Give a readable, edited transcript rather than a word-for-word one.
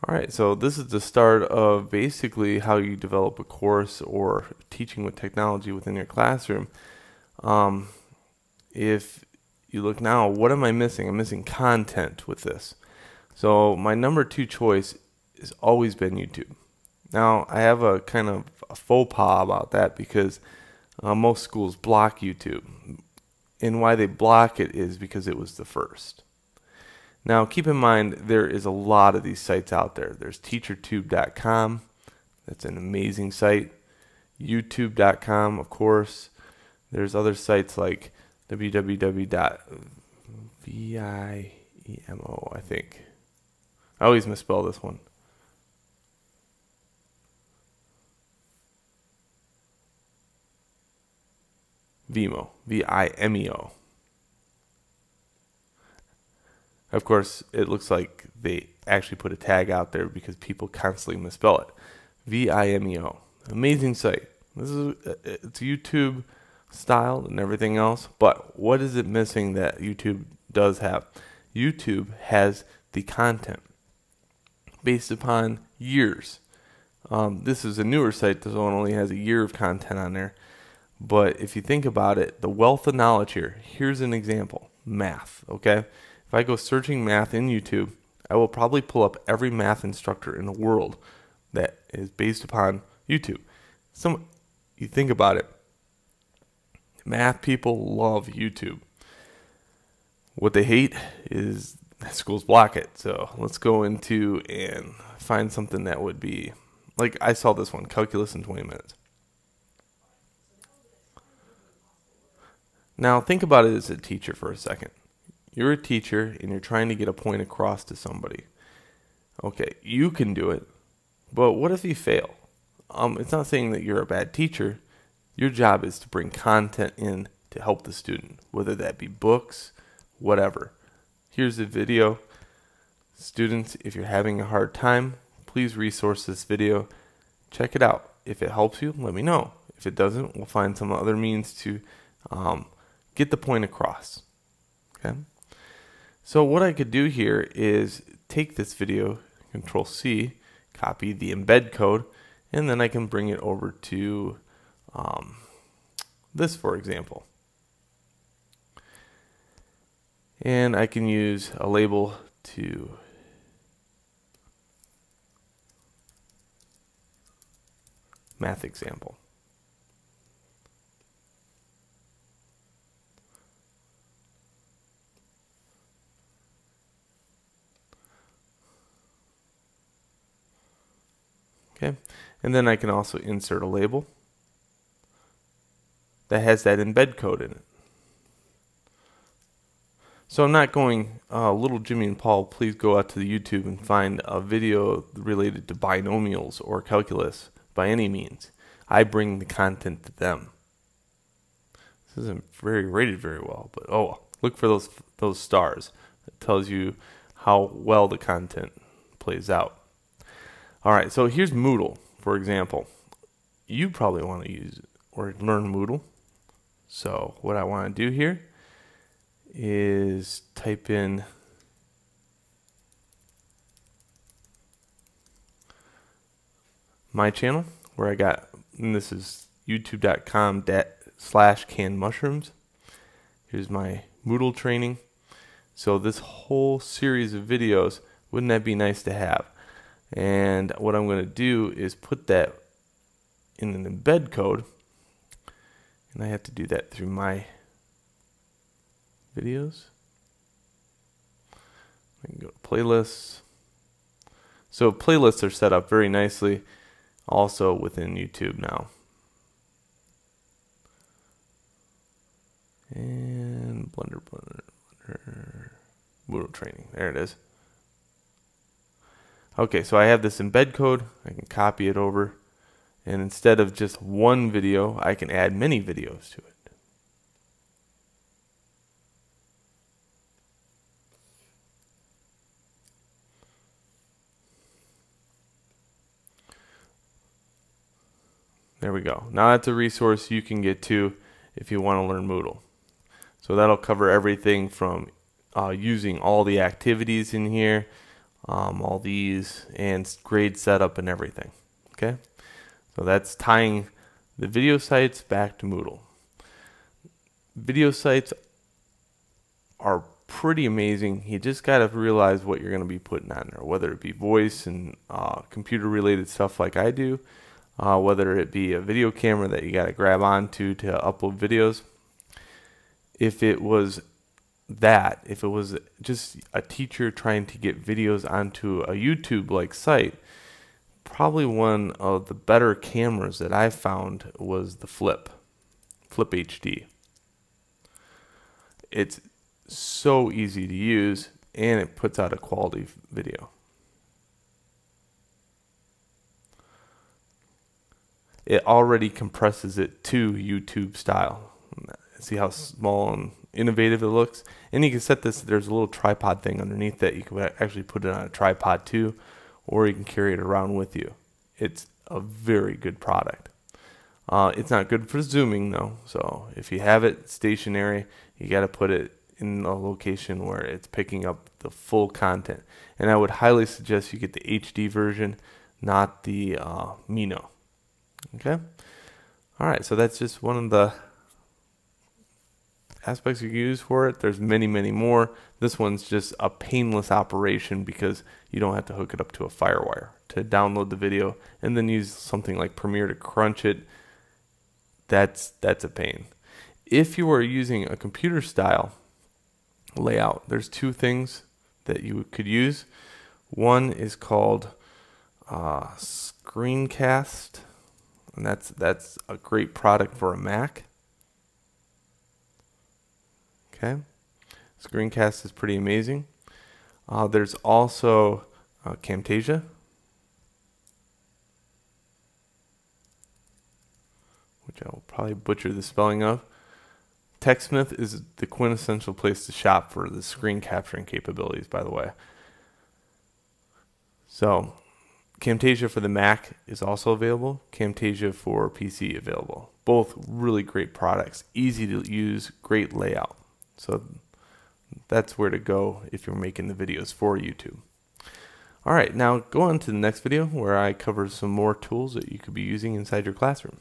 Alright, so this is the start of basically how you develop a course or teaching with technology within your classroom. If you look now, what am I missing? I'm missing content with this. So my number 2 choice has always been YouTube. Now I have a kind of a faux pas about that because most schools block YouTube. And why they block it is because it was the first. Now keep in mind there is a lot of these sites out there. There's teachertube.com. That's an amazing site. YouTube.com, of course. There's other sites like www.vimo, I think. I always misspell this one. Vimo, V-I-M-E-O. Of course, it looks like they actually put a tag out there because people constantly misspell it. V-I-M-E-O. Amazing site. It's YouTube style and everything else, but what is it missing that YouTube does have? YouTube has the content based upon years. This is a newer site. This one only has a year of content on there. But if you think about it, the wealth of knowledge here, here's an example. Math, okay? If I go searching math in YouTube, I will probably pull up every math instructor in the world that is based upon YouTube. You think about it, math people love YouTube. What they hate is schools block it. So let's go into and find something that would be, like I saw this one, calculus in 20 minutes. Now think about it as a teacher for a second. You're a teacher and you're trying to get a point across to somebody. Okay, you can do it, but what if you fail? It's not saying that you're a bad teacher. Your job is to bring content in to help the student, whether that be books, whatever. Here's the video. Students, if you're having a hard time, please resource this video. Check it out. If it helps you, let me know. If it doesn't, we'll find some other means to get the point across. Okay. So what I could do here is take this video, Control C, copy the embed code, and then I can bring it over to this, for example. And I can use a label to math example. Okay, and then I can also insert a label that has that embed code in it. So I'm not going, little Jimmy and Paul, please go out to the YouTube and find a video related to binomials or calculus by any means. I bring the content to them. This isn't rated very well, but oh, look for those stars. It tells you how well the content plays out. Alright, so here's Moodle, for example. You probably want to use or learn Moodle. So what I want to do here is type in my channel where I got, and this is youtube.com/canned mushrooms. Here's my Moodle training. So this whole series of videos, wouldn't that be nice to have? And what I'm going to do is put that in an embed code, and I have to do that through my videos. I can go to playlists. So playlists are set up very nicely also within YouTube now. And Blender, Moodle training. There it is. Okay, so I have this embed code. I can copy it over, and instead of just one video, I can add many videos to it. There we go. Now that's a resource you can get to if you want to learn Moodle. So that'll cover everything from using all the activities in here, all these, and grade setup and everything. Okay, so that's tying the video sites back to Moodle. Video sites are pretty amazing. You just got to realize what you're going to be putting on there, whether it be voice and computer related stuff like I do, whether it be a video camera that you got to grab onto to upload videos. If it was just a teacher trying to get videos onto a YouTube like site, probably one of the better cameras that I found was the Flip HD. It's so easy to use, and it puts out a quality video. It already compresses it to YouTube style. See how small and innovative it looks? And you can set this, there's a little tripod thing underneath that you can actually put it on a tripod too, or you can carry it around with you. It's a very good product. It's not good for zooming though, so if you have it stationary, you got to put it in a location where it's picking up the full content. And I would highly suggest you get the HD version, not the Mino. Okay? Alright, so that's just one of the aspects you can use for it. There's many, many more. This one's just a painless operation because you don't have to hook it up to a FireWire to download the video and then use something like Premiere to crunch it. That's a pain. If you are using a computer style layout, there's two things that you could use. One is called Screencast, and that's a great product for a Mac. Okay, Screencast is pretty amazing. There's also Camtasia, which I will probably butcher the spelling of. TechSmith is the quintessential place to shop for the screen capturing capabilities, by the way. So, Camtasia for the Mac is also available. Camtasia for PC available. Both really great products, easy to use, great layout. So that's where to go if you're making the videos for YouTube. Alright, now go on to the next video where I cover some more tools that you could be using inside your classroom.